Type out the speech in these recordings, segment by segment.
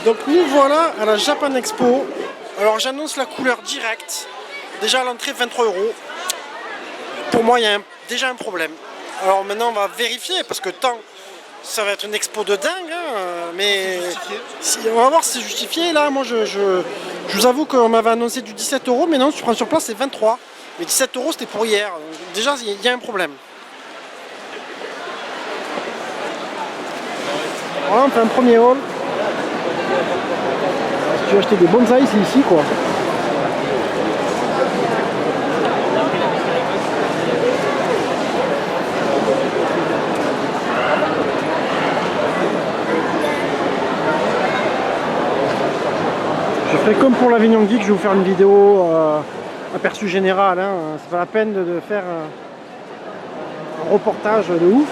Donc nous voilà à la Japan Expo. Alors j'annonce la couleur directe. Déjà à l'entrée 23 €. Pour moi il y a déjà un problème. Alors maintenant on va vérifier parce que tant ça va être une expo de dingue hein, mais on va voir si c'est justifié. Là moi je vous avoue qu'on m'avait annoncé du 17 €, mais non, tu prends sur place c'est 23. Mais 17 € c'était pour hier. Donc, déjà il y a un problème. Voilà, on fait un premier haul. Si tu veux acheter des bonsaïs, c'est ici quoi. Je ferai comme pour l'Avignon Geek, je vais vous faire une vidéo aperçu général. Hein. C'est pas la peine de faire un reportage de ouf.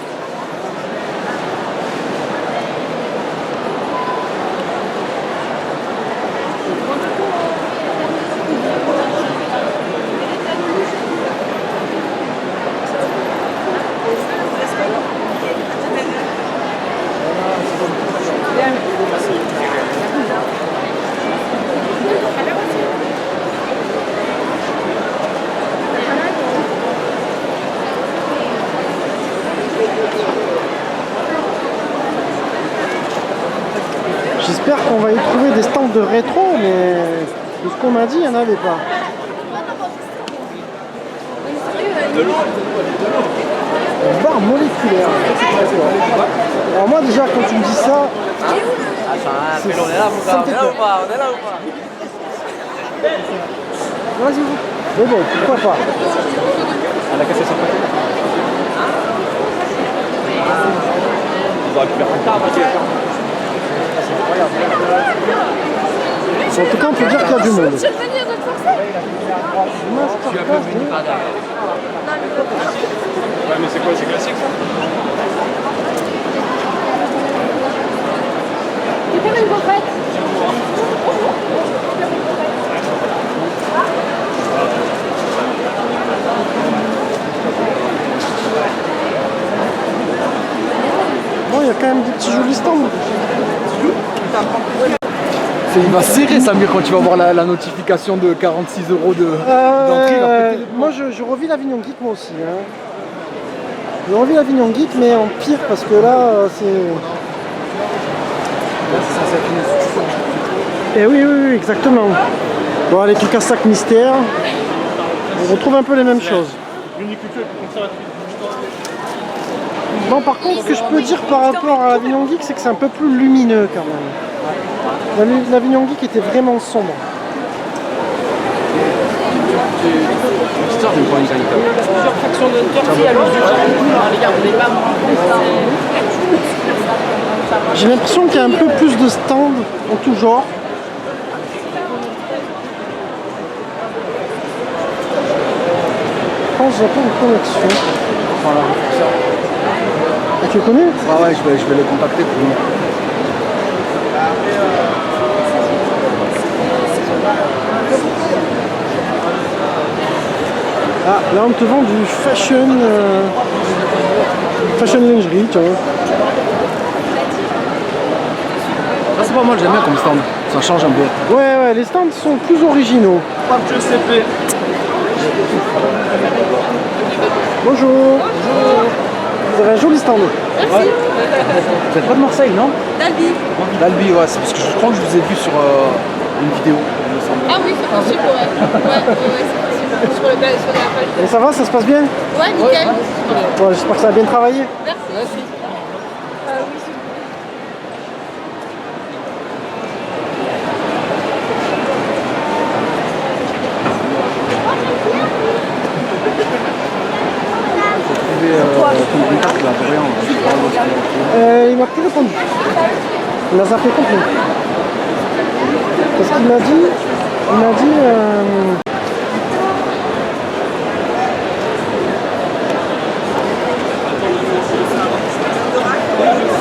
J'espère qu'on va y trouver des stands de rétro, mais de ce qu'on m'a dit, il n'y en avait pas. Barre moléculaire. Alors moi déjà quand tu me dis ça, ça me fait peur. Vas-y. Mais bon, pourquoi pas. On a cassé son côté. On aurait pu faire un quart, En tout cas, on peut dire qu'il y a du monde. Ouais, mais c'est quoi, c'est classique ça? Tu peux une complète? Bon, il y a quand même des petits jolis stands. Il va serrer Samir quand tu vas voir la notification de 46 € d'entrée. Moi je revis l'Avignon Geek moi aussi. Hein. Je revis l'Avignon Geek mais en pire parce que là c'est... Et oui, exactement. Bon les trucs à sac mystère. On retrouve un peu les mêmes choses. Bon par contre ce que je peux dire par rapport à l'Avignon Geek c'est que c'est un peu plus lumineux quand même. L'Avignon Geek était vraiment sombre. J'ai l'impression qu'il y a un peu plus de stands en tout genre. Je pense Japon de connexion. Voilà. Ah, tu le connais? Ouais, je vais le contacter pour nous. Ah, là on te vend du fashion lingerie, tu vois. Ça c'est pas mal, j'aime bien comme stand. Ça change un peu. Ouais, les stands sont plus originaux. Bonjour. Vous avez un joli stand. Merci. Ouais. Vous êtes pas de Marseille, non? D'Albi. D'Albi, ouais, c'est parce que je crois que je vous ai vu sur une vidéo, il me semble. Ah oui, c'est possible, ouais. Ouais, c'est possible. Sur la page. Et ça va, ça se passe bien? Ouais, nickel. Ouais, j'espère que ça a bien travaillé. Merci. Ton contact là, pour rien. Il m'a plus répondu. Il m'a zappé complet. Parce qu'il m'a dit...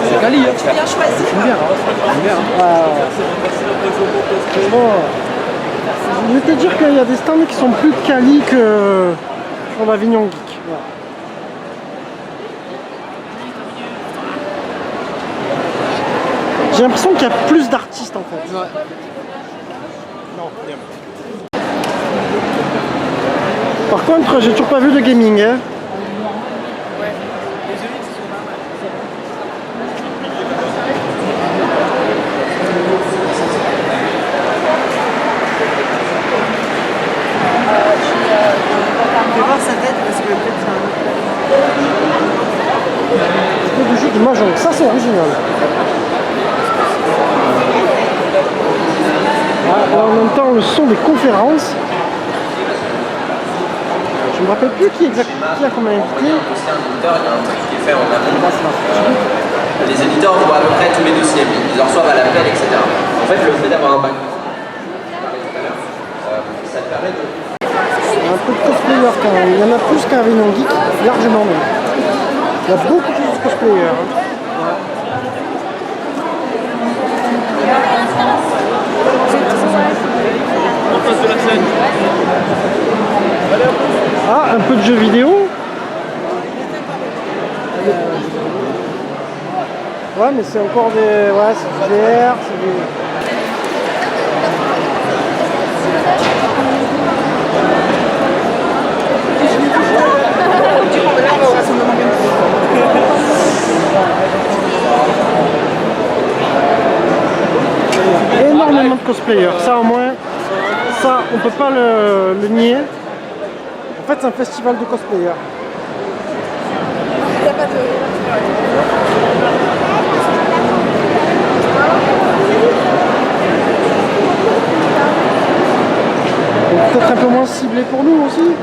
C'est quali, hein? Tu viens choisir? J'aime bien, j'aime bien. Bon, je vais te dire qu'il y a des stands qui sont plus quali que sur l'Avignon Geek. Voilà. J'ai l'impression qu'il y a plus d'artistes en fait. Ouais. Non, rien. Par contre, j'ai toujours pas vu de gaming. Hein. Je vais voir sa tête parce que peut-être c'est un autre. Du jeu de Mahjong, ça c'est original. Ah, en même temps, le son des conférences. Je me rappelle plus qui a comme invité. Il y a un truc qui est fait en amont. Les éditeurs voient à peu près tous les dossiers, ils en reçoivent à l'appel, etc. En fait, le fait d'avoir un bac, ça te permet de... Il y a un peu de cosplayers quand même. Il y en a plus qu'un Réunion Geek, largement même. Il y a beaucoup plus de cosplayers. Hein. En face de la scène. Ah, un peu de jeux vidéo. Ouais, mais c'est encore des... Ouais, c'est du VR, c'est des... Énormément de cosplayers, ça au moins, ça on peut pas le nier. En fait c'est un festival de cosplayers. Il n'y a pas de... Donc peut-être un peu moins ciblé pour nous aussi.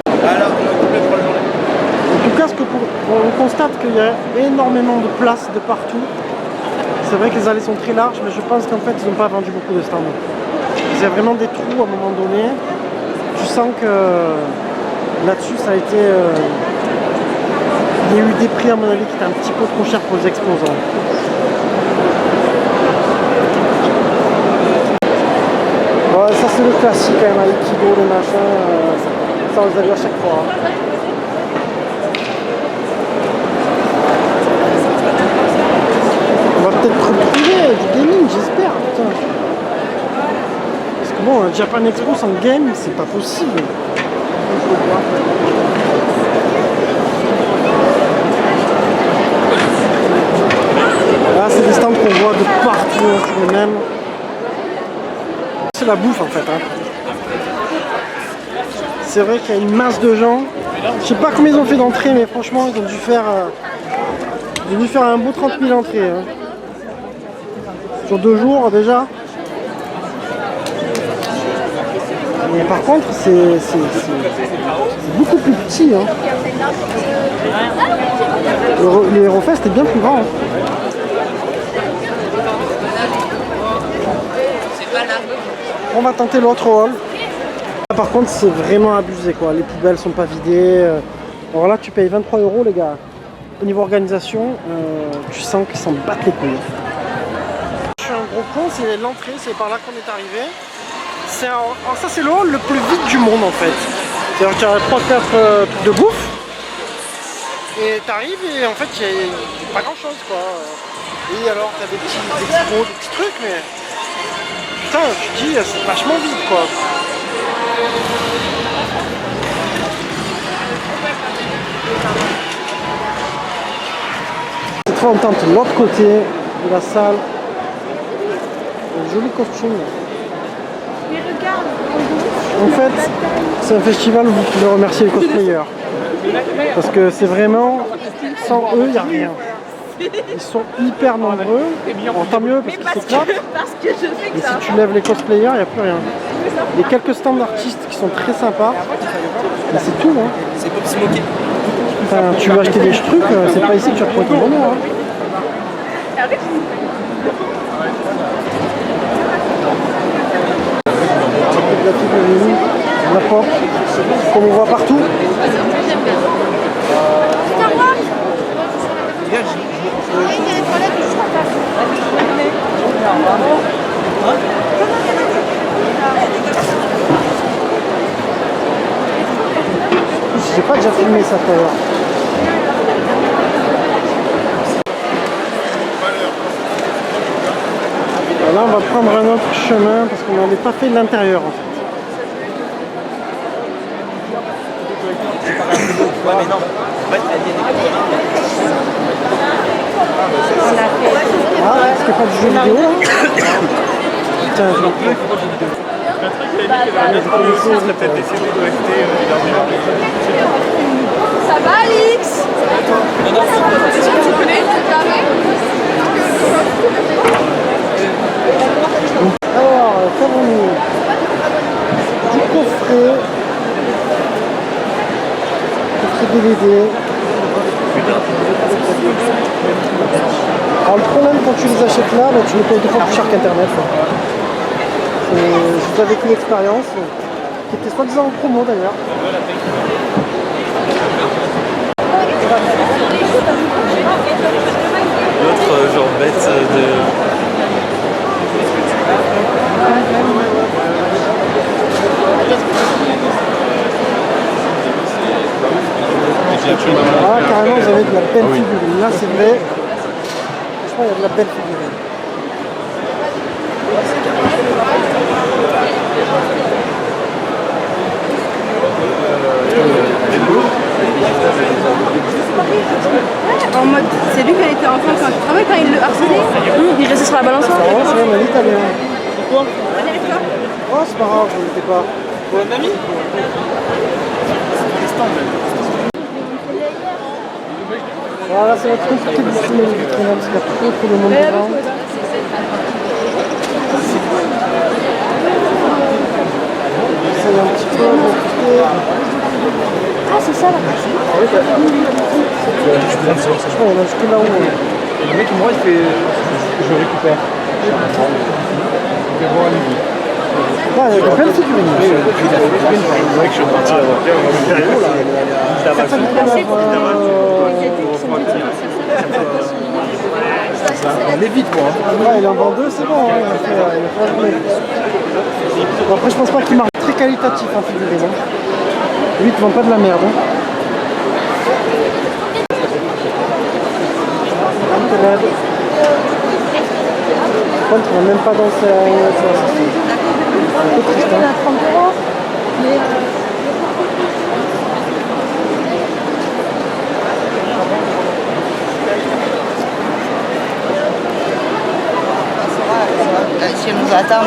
Alors, on a coupé pour la journée. En tout cas, on constate qu'il y a énormément de places de partout. C'est vrai que les allées sont très larges, mais je pense qu'en fait, ils n'ont pas vendu beaucoup de stands. Il y a vraiment des trous à un moment donné. Tu sens que là-dessus, ça a été... il y a eu des prix, à mon avis, qui étaient un petit peu trop chers pour les exposants. Ouais, ça, c'est le classique, quand même, Aikido, les machins. Ça, on les a vus à chaque fois. Hein. On va peut-être retrouver du gaming, j'espère. Putain. Parce que bon, un Japan Expo sans game, c'est pas possible. Là, c'est des stands qu'on voit de partout, sur les mêmes. C'est la bouffe en fait. Hein. C'est vrai qu'il y a une masse de gens. Je sais pas combien ils ont fait d'entrées, mais franchement, ils ont dû faire un beau 30 000 entrées. Hein. Sur 2 jours déjà. Mais par contre, c'est beaucoup plus petit. Hein. Le Eurofest est bien plus grand. Hein. On va tenter l'autre hall. Par contre, c'est vraiment abusé quoi. Les poubelles sont pas vidées. Alors là, tu payes 23 € les gars. Au niveau organisation, tu sens qu'ils s'en battent les couilles. Je suis un gros con, c'est l'entrée, c'est par là qu'on est arrivé. Alors ça c'est le hall le plus vide du monde en fait. C'est-à-dire que tu as 3-4 trucs de bouffe. Et t'arrives et en fait il n'y a pas grand chose quoi. Et alors t'as des petits expos, des petits trucs mais... Putain, tu te dis c'est vachement vide quoi. Cette fois on tente l'autre côté de la salle. Un joli costume. Mais regarde, En fait, c'est un festival où vous pouvez remercier les cosplayers. Parce que c'est vraiment, sans eux, il n'y a rien. Ils sont hyper nombreux. Bon, tant mieux parce qu'ils s'éclatent. parce que je fais que Mais ça. si tu lèves les cosplayers, il n'y a plus rien. Il y a quelques stands d'artistes qui sont très sympas. Mais c'est tout. Hein. C'est pour se moquer. Enfin, tu veux acheter des trucs, c'est pas ici que tu vas trouver ton bonheur. Hein. La porte, comme on voit partout. J'ai pas déjà filmé ça tout à l'heure. Là, on va prendre un autre chemin parce qu'on n'avait pas fait l'intérieur en fait. Ouais, mais non. En fait, elle est Ah, c'était pas du jeu vidéo là. Tiens, je l'ai pris. ça serait peut-être des CD d'OST Ça va, Alix? C'est sûr que tu connais? Alors, qu'avons-nous? Du coffret. Coffret DVD. Alors le problème quand tu les achètes là, tu les payes 2 fois plus cher qu'Internet. J'ai déjà vécu l'expérience, qui était soi-disant en promo d'ailleurs. L'autre, genre bête de. Ah, carrément, vous avez de la belle figurine. Là, c'est vrai. Franchement, il y a de la belle figurine. En mode, c'est lui qui a été enfant quand tu travailles, quand il le harcelait. Il restait sur la balançoire. C'est même un italien. Pourquoi? Oh, c'est pas grave, je l'étais pas. Pour un ami. Voilà, c'est votre compliqué de dessiner les vitrines parce qu'il y a trop de monde dedans. J'essaye un petit peu de recruter. Ah, c'est ça là. Je crois qu'il y en a jusque là-haut. Et le mec, moi, il fait. Je récupère. Je vais voir à midi. Ah, il y a de belles figurines. C'est vrai que je suis parti On est vite, moi. Ouais, il en vend 2, c'est bon. Hein. Il a fait un journée. Bon, après, je pense pas qu'il marque très qualitatif en figurine. Lui, il ne vend pas de la merde. Hein. Par contre, on n'a même pas dansé à un peu triste. Hein. 30 €. Mais... Si elle nous attend.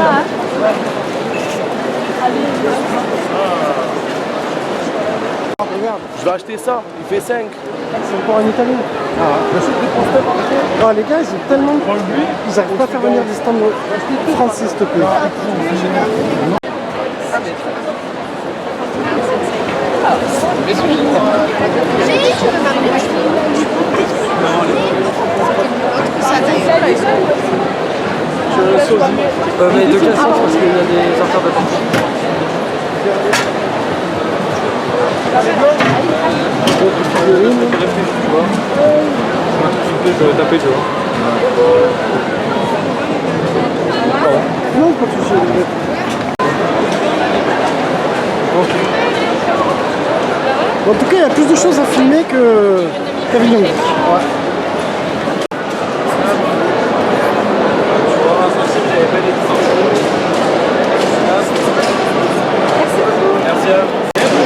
Regarde, Je vais acheter ça, il fait 5. c'est encore un italien. Ah, les gars, ils ont tellement. Ils n'arrivent pas à faire venir des stands français, s'il te plaît. Mais de quel sens? Parce qu'il y a des affaires de partie. Je vais taper, tu vois. Non, pas toucher les gars. Bon, en tout cas, il y a plus de choses à filmer qu'Avignon. Ouais.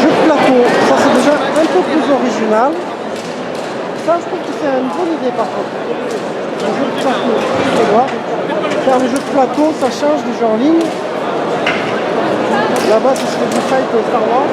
Jeu de plateau, ça c'est déjà un peu plus original. Ça, je trouve que c'est une bonne idée par contre. Un jeu de plateau, tu vois. Faire les jeux de plateau, ça change des jeux en ligne. Là-bas, ce serait du fight Star Wars.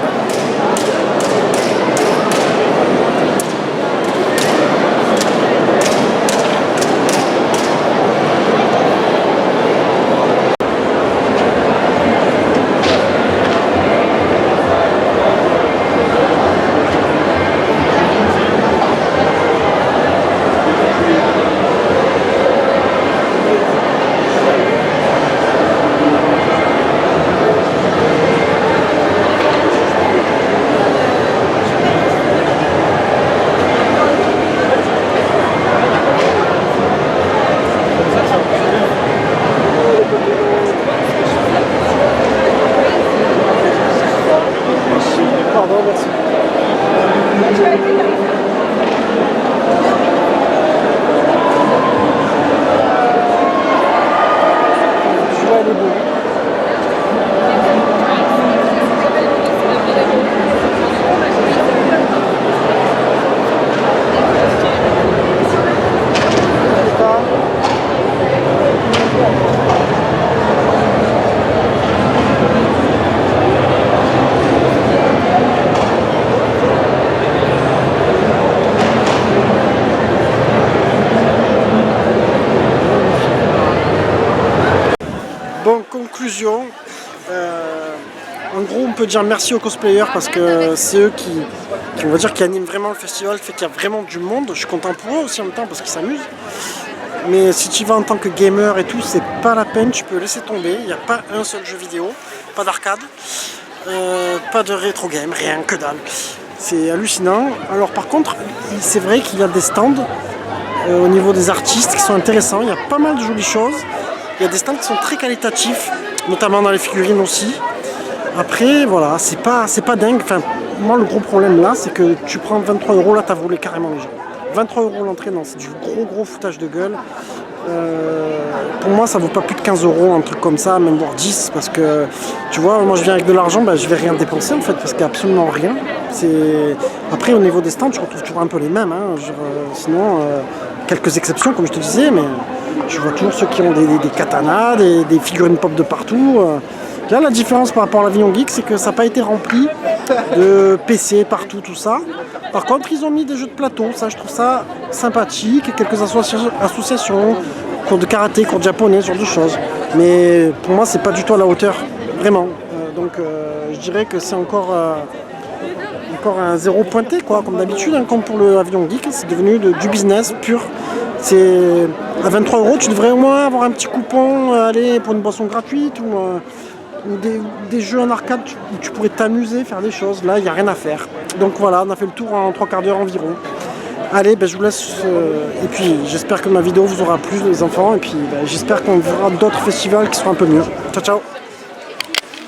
conclusion, en gros, on peut dire merci aux cosplayers parce que c'est eux qui, on va dire, qui animent vraiment le festival, fait qu'il y a vraiment du monde. Je suis content pour eux aussi en même temps parce qu'ils s'amusent. Mais si tu vas en tant que gamer et tout, c'est pas la peine, tu peux laisser tomber. Il n'y a pas un seul jeu vidéo, pas d'arcade, pas de rétro game, rien, que dalle. C'est hallucinant. Alors par contre, c'est vrai qu'il y a des stands au niveau des artistes qui sont intéressants. Il y a pas mal de jolies choses. Il y a des stands qui sont très qualitatifs, notamment dans les figurines aussi. Après, voilà, c'est pas dingue. Enfin, moi, le gros problème là, c'est que tu prends 23 €, là, t'as volé carrément les gens. 23 € l'entrée, non, c'est du gros foutage de gueule. Pour moi, ça vaut pas plus de 15 €, un truc comme ça, même voire 10, parce que, tu vois, moi je viens avec de l'argent, bah, je vais rien dépenser en fait, parce qu'il n'y a absolument rien. Après, au niveau des stands, tu retrouves toujours un peu les mêmes, hein. Sinon, quelques exceptions, comme je te disais, mais je vois toujours ceux qui ont des katanas, des figurines pop de partout. Là, la différence par rapport à l'Avignon Geek, c'est que ça n'a pas été rempli de PC partout, tout ça. Par contre, ils ont mis des jeux de plateau, ça, je trouve ça sympathique. Quelques associations, cours de karaté, cours de japonais, ce genre de choses. Mais pour moi, c'est pas du tout à la hauteur, vraiment. Donc, je dirais que c'est encore un zéro pointé, quoi, comme d'habitude, hein, comme pour le Avignon Geek. C'est devenu du business pur. C'est à 23 €, tu devrais au moins avoir un petit coupon, aller pour une boisson gratuite ou des jeux en arcade où tu pourrais t'amuser, faire des choses. Là, il n'y a rien à faire. Donc voilà, on a fait le tour en 3/4 d'heure environ. Allez, je vous laisse. Et puis, j'espère que ma vidéo vous aura plu, les enfants. Et puis, j'espère qu'on verra d'autres festivals qui seront un peu mieux. Ciao, ciao!